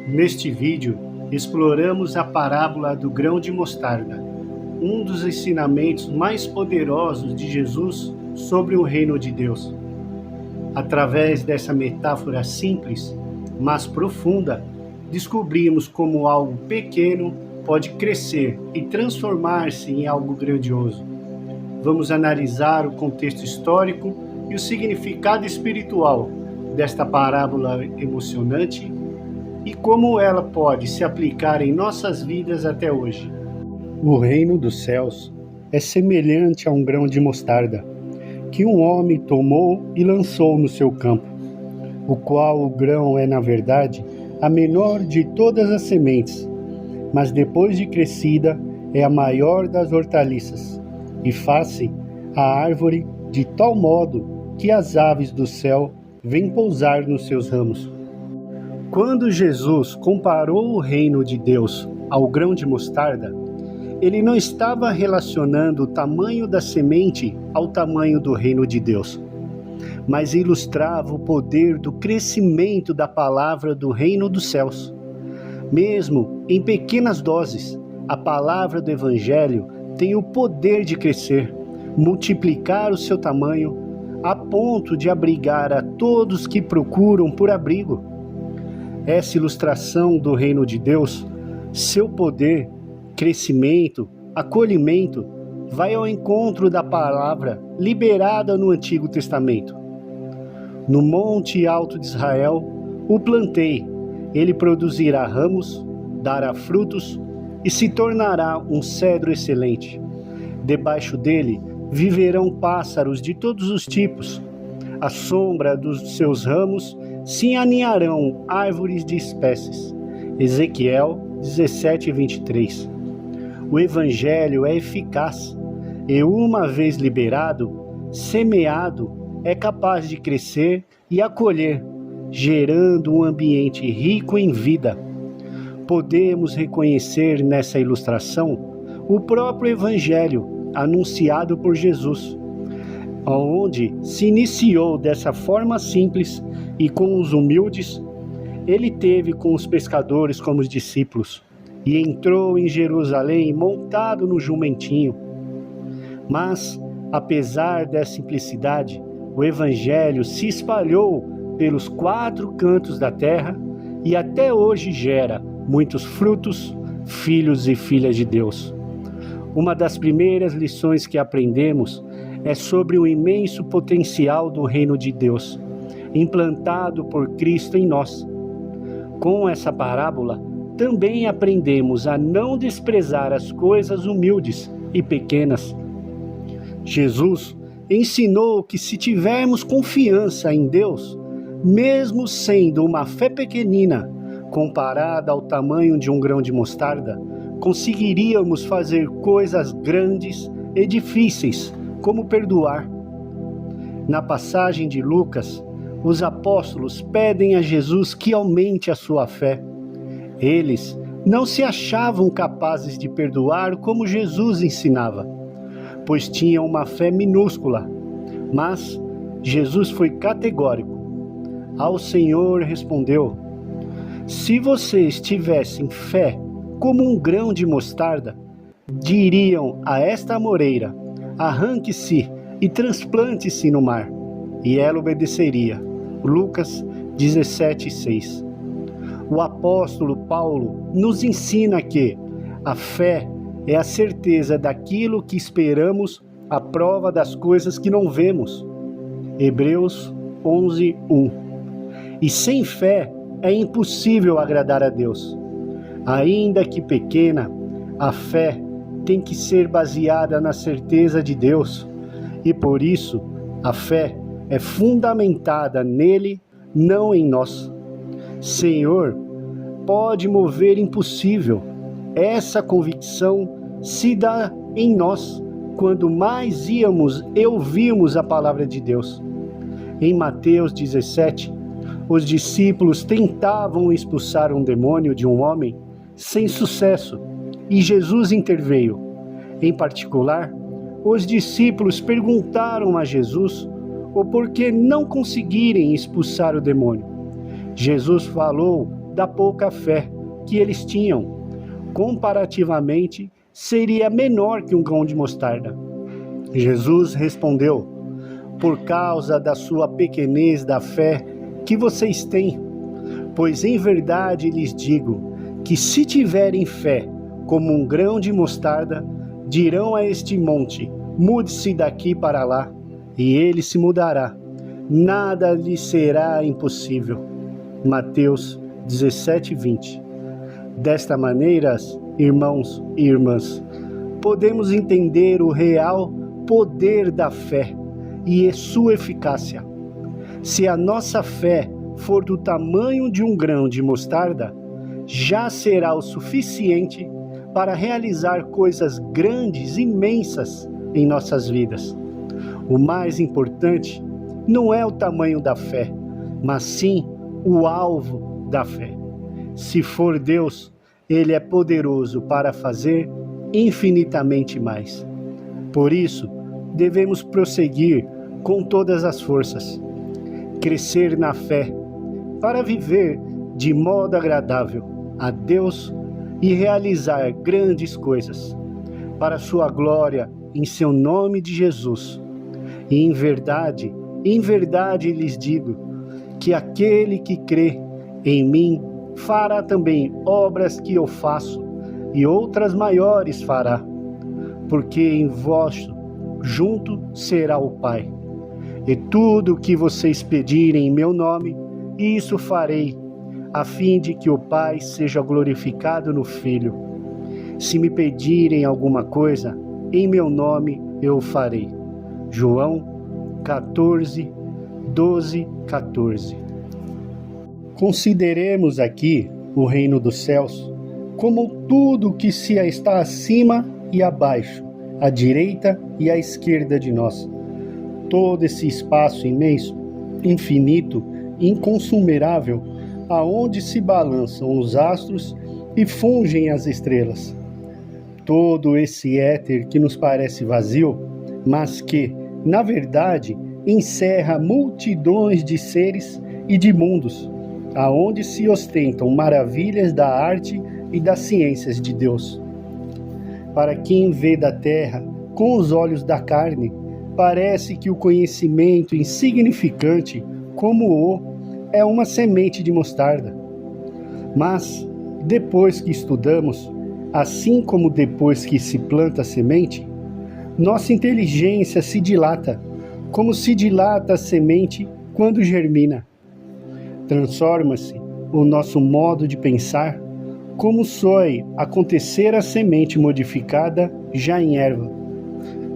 Neste vídeo, exploramos a parábola do grão de mostarda, um dos ensinamentos mais poderosos de Jesus sobre o reino de Deus. Através dessa metáfora simples, mas profunda, descobrimos como algo pequeno pode crescer e transformar-se em algo grandioso. Vamos analisar o contexto histórico e o significado espiritual desta parábola emocionante e como ela pode se aplicar em nossas vidas até hoje. O reino dos céus é semelhante a um grão de mostarda, que um homem tomou e lançou no seu campo, o qual o grão é, na verdade, a menor de todas as sementes, mas depois de crescida é a maior das hortaliças, e faz-se a árvore de tal modo que as aves do céu vêm pousar nos seus ramos. Quando Jesus comparou o reino de Deus ao grão de mostarda, ele não estava relacionando o tamanho da semente ao tamanho do reino de Deus, mas ilustrava o poder do crescimento da palavra do reino dos céus. Mesmo em pequenas doses, a palavra do Evangelho tem o poder de crescer, multiplicar o seu tamanho, a ponto de abrigar a todos que procuram por abrigo. Essa ilustração do reino de Deus, seu poder, crescimento, acolhimento, vai ao encontro da palavra liberada no Antigo Testamento. No Monte Alto de Israel, o plantei, ele produzirá ramos, dará frutos e se tornará um cedro excelente. Debaixo dele viverão pássaros de todos os tipos. À sombra dos seus ramos se aninharão árvores de espécies. Ezequiel 17:23. O Evangelho é eficaz e, uma vez liberado, semeado, é capaz de crescer e acolher, gerando um ambiente rico em vida. Podemos reconhecer nessa ilustração o próprio Evangelho anunciado por Jesus, onde se iniciou dessa forma simples e com os humildes. Ele teve com os pescadores como os discípulos e entrou em Jerusalém montado no jumentinho. Mas, apesar dessa simplicidade, o Evangelho se espalhou pelos 4 cantos da terra e até hoje gera muitos frutos, filhos e filhas de Deus. Uma das primeiras lições que aprendemos é sobre o imenso potencial do reino de Deus, implantado por Cristo em nós. Com essa parábola, também aprendemos a não desprezar as coisas humildes e pequenas. Jesus ensinou que se tivermos confiança em Deus, mesmo sendo uma fé pequenina, comparada ao tamanho de um grão de mostarda, conseguiríamos fazer coisas grandes e difíceis, como perdoar. Na passagem de Lucas, os apóstolos pedem a Jesus que aumente a sua fé. Eles não se achavam capazes de perdoar como Jesus ensinava, pois tinham uma fé minúscula. Mas Jesus foi categórico. Ao Senhor respondeu: se vocês tivessem fé como um grão de mostarda, diriam a esta amoreira: arranque-se e transplante-se no mar, e ela obedeceria. Lucas 17:6. O apóstolo Paulo nos ensina que a fé é a certeza daquilo que esperamos, a prova das coisas que não vemos. Hebreus 11:1. E sem fé é impossível agradar a Deus. Ainda que pequena, a fé tem que ser baseada na certeza de Deus, e por isso a fé é fundamentada nele, não em nós. Senhor, pode mover impossível. Essa convicção se dá em nós quando mais íamos e ouvimos a palavra de Deus. Em Mateus 17, os discípulos tentavam expulsar um demônio de um homem sem sucesso, e Jesus interveio. Em particular, os discípulos perguntaram a Jesus o porquê não conseguirem expulsar o demônio. Jesus falou da pouca fé que eles tinham. Comparativamente, seria menor que um grão de mostarda. Jesus respondeu: por causa da sua pequenez da fé que vocês têm. Pois em verdade lhes digo que se tiverem fé como um grão de mostarda, dirão a este monte: mude-se daqui para lá, e ele se mudará. Nada lhe será impossível. Mateus 17:20. Desta maneira, irmãos e irmãs, podemos entender o real poder da fé e sua eficácia. Se a nossa fé for do tamanho de um grão de mostarda, já será o suficiente para realizar coisas grandes, imensas em nossas vidas. O mais importante não é o tamanho da fé, mas sim o alvo da fé. Se for Deus, Ele é poderoso para fazer infinitamente mais. Por isso, devemos prosseguir com todas as forças, crescer na fé, para viver de modo agradável a Deus e realizar grandes coisas para sua glória em seu nome de Jesus. E em verdade lhes digo que aquele que crê em mim fará também obras que eu faço, e outras maiores fará, porque em vós junto será o Pai. E tudo o que vocês pedirem em meu nome, isso farei, a fim de que o Pai seja glorificado no Filho. Se me pedirem alguma coisa, em meu nome eu o farei. João 14, 12, 14. Consideremos aqui o reino dos céus como tudo que se está acima e abaixo, à direita e à esquerda de nós. Todo esse espaço imenso, infinito, inconsumerável, aonde se balançam os astros e fungem as estrelas. Todo esse éter que nos parece vazio, mas que, na verdade, encerra multidões de seres e de mundos, aonde se ostentam maravilhas da arte e das ciências de Deus. Para quem vê da terra com os olhos da carne, parece que o conhecimento insignificante como o é uma semente de mostarda. Mas, depois que estudamos, assim como depois que se planta a semente, nossa inteligência se dilata, como se dilata a semente quando germina. Transforma-se o nosso modo de pensar, como soe acontecer a semente modificada já em erva.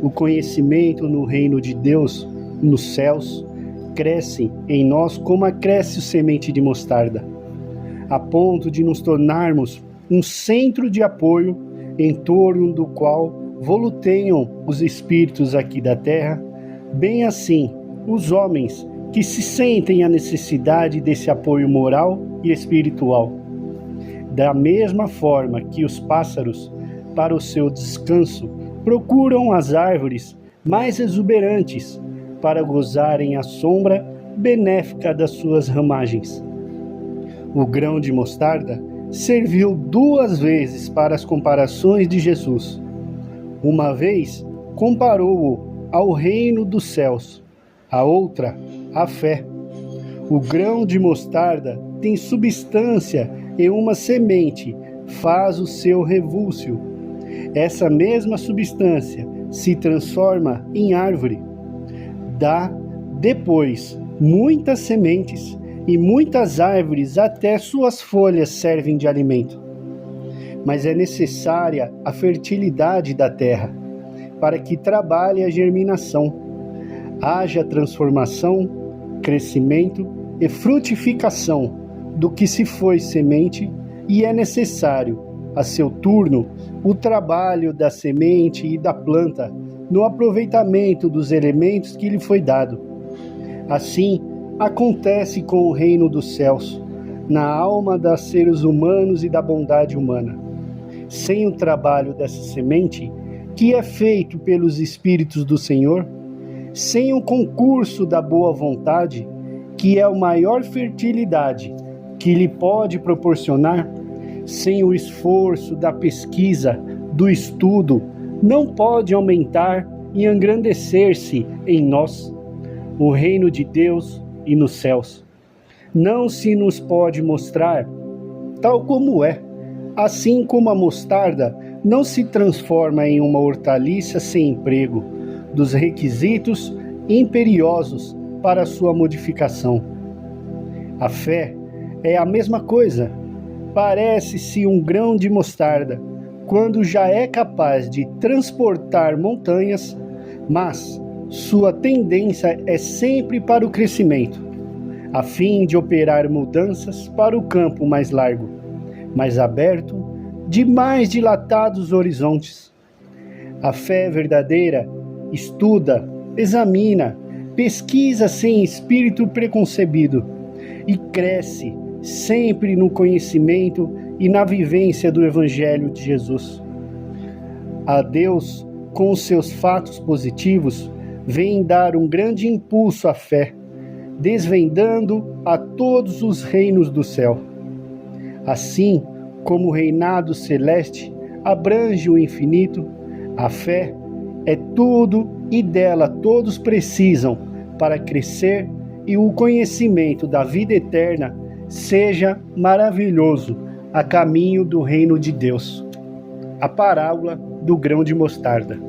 O conhecimento no reino de Deus, nos céus, cresce em nós como acresce a semente de mostarda, a ponto de nos tornarmos um centro de apoio em torno do qual voluteiam os espíritos aqui da terra, bem assim os homens que se sentem a necessidade desse apoio moral e espiritual. Da mesma forma que os pássaros, para o seu descanso, procuram as árvores mais exuberantes para gozarem a sombra benéfica das suas ramagens. O grão de mostarda serviu 2 vezes para as comparações de Jesus. Uma vez comparou-o ao reino dos céus, a outra à fé. O grão de mostarda tem substância e uma semente faz o seu revúlsio. Essa mesma substância se transforma em árvore. Dá, depois, muitas sementes e muitas árvores, até suas folhas servem de alimento. Mas é necessária a fertilidade da terra, para que trabalhe a germinação, haja transformação, crescimento e frutificação do que se foi semente, e é necessário, a seu turno, o trabalho da semente e da planta no aproveitamento dos elementos que lhe foi dado. Assim, acontece com o reino dos céus, na alma dos seres humanos e da bondade humana. Sem o trabalho dessa semente, que é feito pelos Espíritos do Senhor, sem o concurso da boa vontade, que é a maior fertilidade que lhe pode proporcionar, sem o esforço da pesquisa, do estudo, não pode aumentar e engrandecer-se em nós o reino de Deus e nos céus. Não se nos pode mostrar tal como é, assim como a mostarda não se transforma em uma hortaliça sem emprego, dos requisitos imperiosos para sua modificação. A fé é a mesma coisa. Parece-se um grão de mostarda, quando já é capaz de transportar montanhas, mas sua tendência é sempre para o crescimento, a fim de operar mudanças para o campo mais largo, mais aberto, de mais dilatados horizontes. A fé verdadeira estuda, examina, pesquisa sem espírito preconcebido e cresce sempre no conhecimento e na vivência do Evangelho de Jesus. A Deus, com os seus fatos positivos, vem dar um grande impulso à fé, desvendando a todos os reinos do céu. Assim como o reinado celeste abrange o infinito, a fé é tudo e dela todos precisam para crescer e o conhecimento da vida eterna seja maravilhoso a caminho do reino de Deus. A parábola do grão de mostarda.